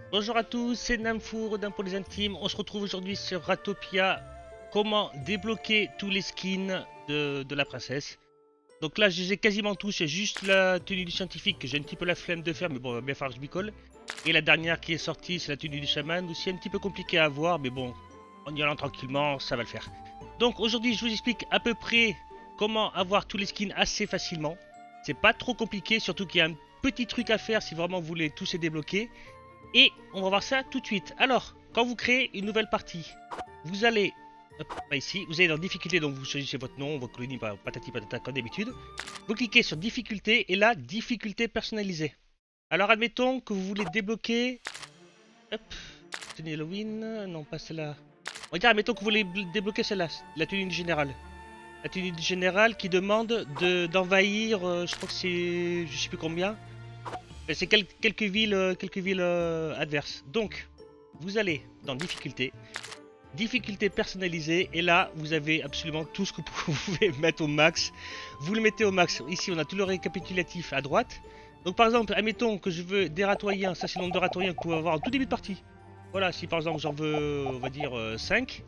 Bonjour à tous, c'est Namfour d'un pour les intimes. On se retrouve aujourd'hui sur Ratopia. Comment débloquer tous les skins de la princesse. Donc là, je les ai quasiment tous. C'est juste la tenue du scientifique que j'ai un petit peu la flemme de faire, mais bon, il va bien falloir que je m'y colle. Et la dernière qui est sortie, c'est la tenue du chaman. Aussi un petit peu compliqué à avoir, mais bon, en y allant tranquillement, ça va le faire. Donc aujourd'hui, je vous explique à peu près comment avoir tous les skins assez facilement. C'est pas trop compliqué, surtout qu'il y a un petit truc à faire si vraiment vous voulez tous les débloquer. Et on va voir ça tout de suite. Alors, quand vous créez une nouvelle partie, vous allez hop, ici, vous allez dans difficulté, donc vous choisissez votre nom, votre colonie, patati patata comme d'habitude. Vous cliquez sur difficulté et là, difficulté personnalisée. Alors admettons que vous voulez débloquer. Hop, tenue Halloween, non pas celle-là. On va dire, admettons que vous voulez débloquer celle-là, la tenue générale. La tenue générale qui demande d'envahir, je crois que c'est, je sais plus combien, c'est quelques villes adverses. Donc, vous allez dans difficulté, difficulté personnalisée, et là, vous avez absolument tout ce que vous pouvez mettre au max. Vous le mettez au max. Ici, on a tout le récapitulatif à droite. Donc, par exemple, admettons que je veux des ratoyens. Ça, c'est le nombre de ratoyens que vous pouvez avoir en tout début de partie. Voilà, si par exemple j'en veux, on va dire 5.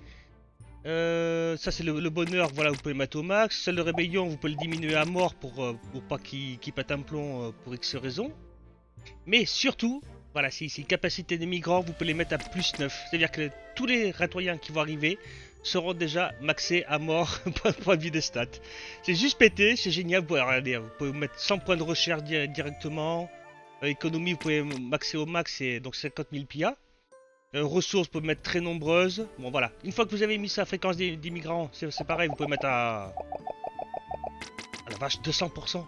Ça c'est le bonheur, voilà, vous pouvez le mettre au max. Ça, le rébellion, vous pouvez le diminuer à mort pour pas qu'il pète un plomb pour X raison. Mais surtout, voilà, c'est ici, capacité des migrants, vous pouvez les mettre à plus 9. C'est-à-dire que tous les ratoyens qui vont arriver seront déjà maxés à mort point de vue des stats. C'est juste pété, c'est génial. Vous pouvez, regardez, vous pouvez mettre 100 points de recherche directement. Économie, vous pouvez maxer au max, et donc 50 000 PIA. Ressources, vous pouvez mettre très nombreuses. Bon voilà, une fois que vous avez mis ça, fréquence des migrants, c'est pareil, vous pouvez mettre à la vache 200%.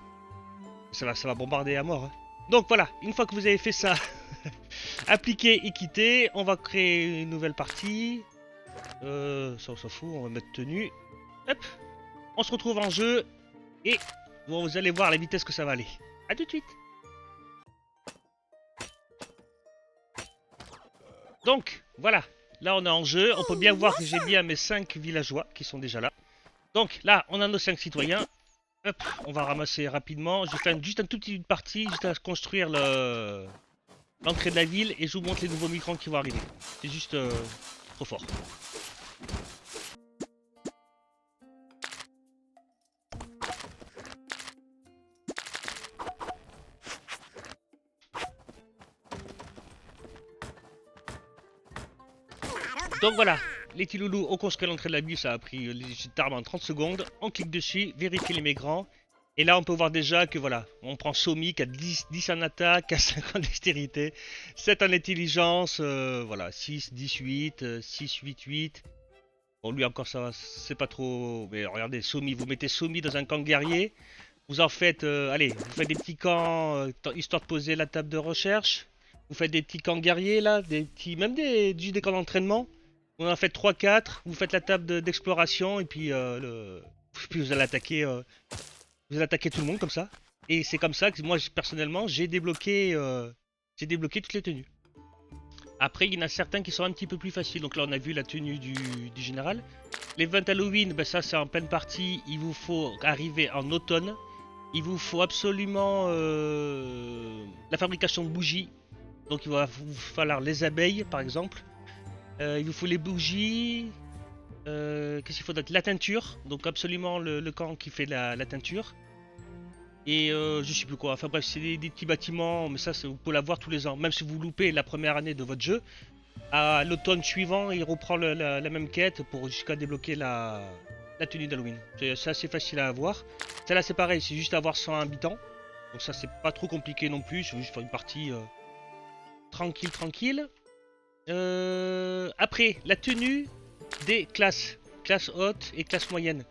Ça va bombarder à mort. Hein. Donc voilà, une fois que vous avez fait ça, appliquer et quitter, on va créer une nouvelle partie. Ça on s'en fout, on va mettre tenue. Hop, on se retrouve en jeu et bon, vous allez voir la vitesse que ça va aller. A tout de suite. Donc voilà, là on est en jeu, on peut bien voir que j'ai bien mes 5 villageois qui sont déjà là. Donc là, on a nos 5 citoyens. Hop, on va ramasser rapidement. Je fais juste un tout petit partie, juste à construire l'entrée de la ville et je vous montre les nouveaux migrants qui vont arriver. C'est juste trop fort. Donc voilà, les petits loulous, on construit l'entrée de la ville, ça a pris littéralement 30 secondes. On clique dessus, vérifier les migrants. Et là, on peut voir déjà que voilà, on prend Somi qui a 10 en attaque, à 5 en dextérité, 7 en intelligence, voilà, 6, 18, 6, 8, 8. Bon, lui encore, ça c'est pas trop. Mais regardez, Somi, vous mettez Somi dans un camp guerrier. Vous en faites, allez, vous faites des petits camps, histoire de poser la table de recherche. Vous faites des petits camps guerriers là, des petits, même juste des camps d'entraînement. On en fait 3-4, vous faites la table d'exploration et puis, puis vous allez attaquer tout le monde comme ça. Et c'est comme ça que moi personnellement j'ai débloqué toutes les tenues. Après il y en a certains qui sont un petit peu plus faciles. Donc là on a vu la tenue du général. L'event Halloween, ben ça c'est en pleine partie. Il vous faut arriver en automne. Il vous faut absolument la fabrication de bougies. Donc il va vous falloir les abeilles par exemple. Il vous faut les bougies. Qu'est-ce qu'il faut d'autre? La teinture. Donc absolument le camp qui fait la teinture. Et je sais plus quoi. Enfin bref, c'est des petits bâtiments. Mais ça, vous pouvez l'avoir tous les ans. Même si vous loupez la première année de votre jeu. À l'automne suivant, il reprend la même quête pour jusqu'à débloquer la tenue d'Halloween. C'est assez facile à avoir. Celle-là, c'est pareil. C'est juste avoir 100 habitants. Donc ça, c'est pas trop compliqué non plus. C'est juste faire une partie tranquille, tranquille. Après, la tenue des classes. Classe haute et classe moyenne.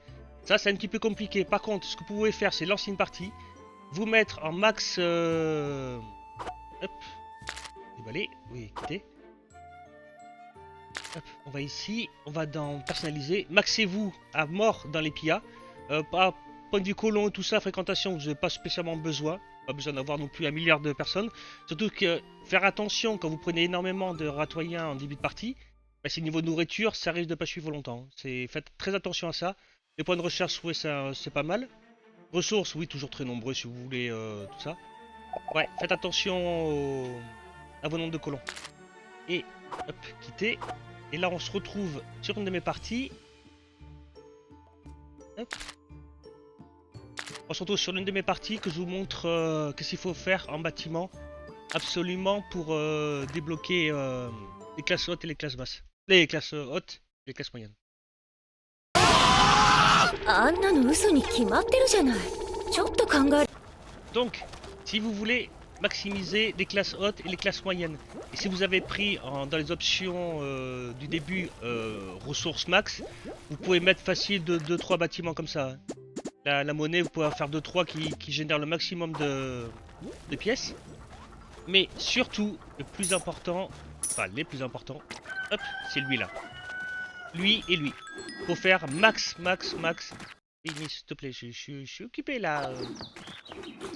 Ça, c'est un petit peu compliqué. Par contre, ce que vous pouvez faire, c'est lancer une partie. Vous mettre en max... Hop. Déballer. Oui, écoutez. Hop, on va ici. On va dans personnaliser. Maxez-vous à mort dans les PIA. Pas point de vue colon et tout ça, fréquentation, vous n'avez pas spécialement besoin. Pas besoin d'avoir non plus un milliard de personnes. Surtout que faire attention quand vous prenez énormément de ratoyens en début de partie. Bah, c'est niveau nourriture, ça risque de pas suivre longtemps. Faites très attention à ça. Les points de recherche, oui, c'est pas mal. Ressources, oui, toujours très nombreux si vous voulez tout ça. Ouais, faites attention à vos nombres de colons. et hop, quitter. Et là, on se retrouve sur une de mes parties. Hop. On se retrouve sur l'une de mes parties que je vous montre qu'est-ce qu'il faut faire en bâtiment absolument pour débloquer les classes hautes et les classes basses. Les classes hautes et les classes moyennes. Donc, si vous voulez maximiser les classes hautes et les classes moyennes, et si vous avez pris dans les options du début ressources max, vous pouvez mettre facile de 2-3 bâtiments comme ça. La monnaie, vous pouvez en faire 2-3 qui génèrent le maximum de pièces. Mais surtout, le plus important, enfin les plus importants, hop, c'est lui là. Lui et lui. Faut faire max. Oui, mais s'il te plaît, je suis occupé là.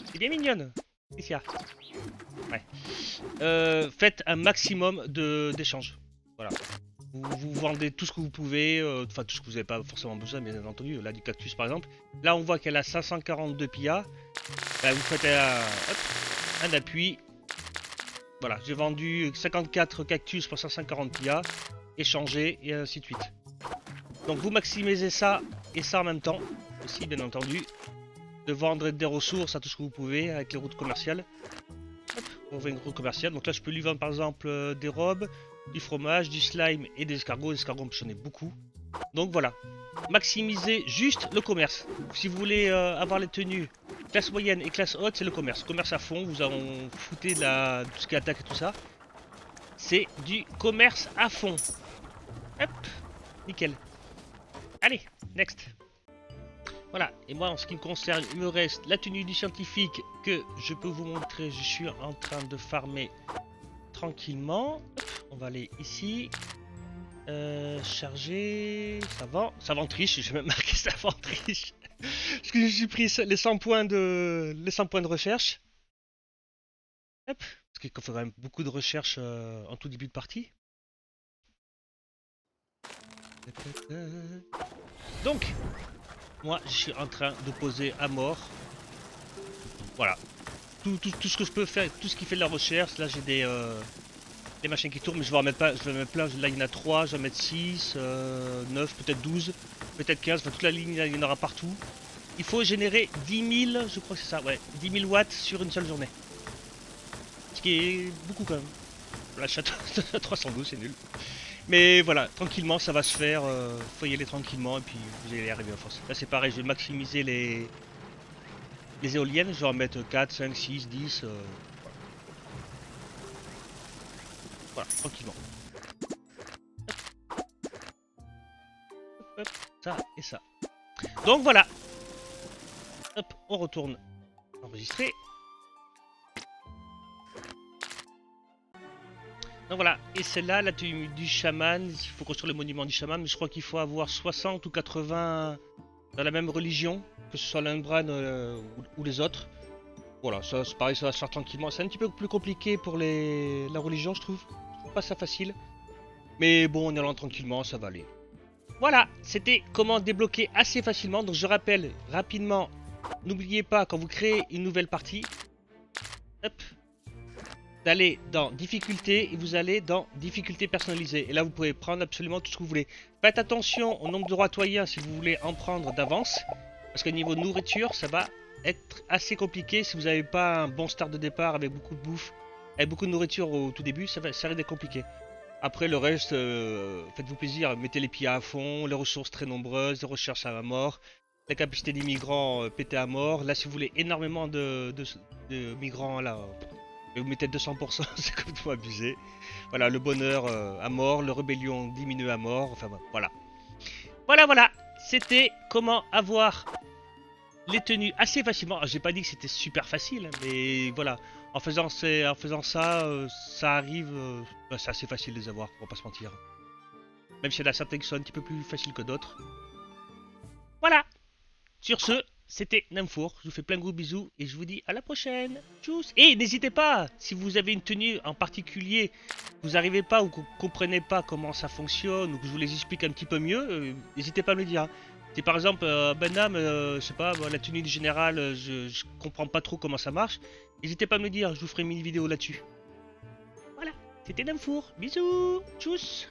C'est bien mignonne. Qu'est-ce qu'il y a? Ouais. Faites un maximum d'échanges. Voilà. Vous vendez tout ce que vous pouvez, enfin tout ce que vous n'avez pas forcément besoin, bien entendu. Là, du cactus par exemple. Là, on voit qu'elle a 542 PIA. Bah, vous faites un appui. Voilà, j'ai vendu 54 cactus pour 540 PIA. Échangé et ainsi de suite. Donc vous maximisez ça et ça en même temps. Aussi, bien entendu. De vendre des ressources à tout ce que vous pouvez avec les routes commerciales. Hop, on fait une route commerciale. Donc là, je peux lui vendre par exemple des robes, du fromage, du slime et des escargots. Les escargots, j'en ai beaucoup. Donc voilà. Maximisez juste le commerce. Si vous voulez avoir les tenues classe moyenne et classe haute, c'est le commerce. Commerce à fond, vous en foutez de tout ce qui attaque et tout ça. C'est du commerce à fond. Hop, nickel. Allez, next. Voilà, et moi en ce qui me concerne, il me reste la tenue du scientifique que je peux vous montrer. Je suis en train de farmer tranquillement. On va aller ici. Charger. Savant triche, j'ai même marqué savant triche. Parce que j'ai pris les 100 points de recherche. Hop, parce qu'il faut quand même beaucoup de recherche en tout début de partie. Donc, moi je suis en train de poser à mort. Voilà. Tout ce que je peux faire, tout ce qui fait de la recherche. Là j'ai des machines qui tournent, mais je vais en mettre pas, je vais en mettre plein. Là il y en a 3, je vais en mettre 6, 9, peut-être 12, peut-être 15, enfin toute la ligne là, il y en aura partout. Il faut générer 10 000, je crois que c'est ça, ouais, 10 000 watts sur une seule journée. Ce qui est beaucoup quand même. La chatte 312, c'est nul. Mais voilà, tranquillement ça va se faire, faut y aller tranquillement et puis vous allez y arriver à force. Là c'est pareil, je vais maximiser les éoliennes, je vais en mettre 4, 5, 6, 10. Voilà, tranquillement. Hop, ça et ça. Donc voilà. Hop, on retourne enregistrer. Donc voilà, et celle-là, la tenue du chaman, il faut construire le monument du chaman, mais je crois qu'il faut avoir 60 ou 80 dans la même religion, que ce soit l'Umbran ou les autres. Voilà, ça c'est pareil, ça va se faire tranquillement. C'est un petit peu plus compliqué pour la religion, je trouve. Je trouve pas ça facile. Mais bon, en allant tranquillement, ça va aller. Voilà, c'était comment débloquer assez facilement. Donc je rappelle rapidement, n'oubliez pas quand vous créez une nouvelle partie, hop, d'aller dans difficulté et vous allez dans difficulté personnalisée. Et là vous pouvez prendre absolument tout ce que vous voulez. Faites attention au nombre de roitoyens si vous voulez en prendre d'avance. Parce que niveau nourriture, ça va être assez compliqué si vous n'avez pas un bon start de départ avec beaucoup de bouffe, avec beaucoup de nourriture au tout début, ça risque d'être compliqué. Après le reste, faites-vous plaisir, mettez les pieds à fond, les ressources très nombreuses, les recherches à mort, la capacité des migrants pétée à mort. Là si vous voulez énormément de migrants là, vous mettez 200%, c'est complètement abusé. Voilà, le bonheur à mort, le rébellion diminué à mort, enfin voilà. Voilà, c'était comment avoir les tenues assez facilement. J'ai pas dit que c'était super facile, mais voilà. En faisant ça, ça arrive, c'est assez facile de les avoir, on va pas se mentir. Même s'il y en a certains qui sont un petit peu plus faciles que d'autres. Voilà. Sur ce, c'était Namfour. Je vous fais plein de gros bisous et je vous dis à la prochaine. Tchuss. Et n'hésitez pas, si vous avez une tenue en particulier, vous n'arrivez pas ou que vous comprenez pas comment ça fonctionne ou que je vous les explique un petit peu mieux, n'hésitez pas à me le dire. Si par exemple, Benham, je sais pas, la tenue du général, je comprends pas trop comment ça marche, n'hésitez pas à me le dire, je vous ferai une mini vidéo là-dessus. Voilà. C'était Namfour. Bisous. Tchuss.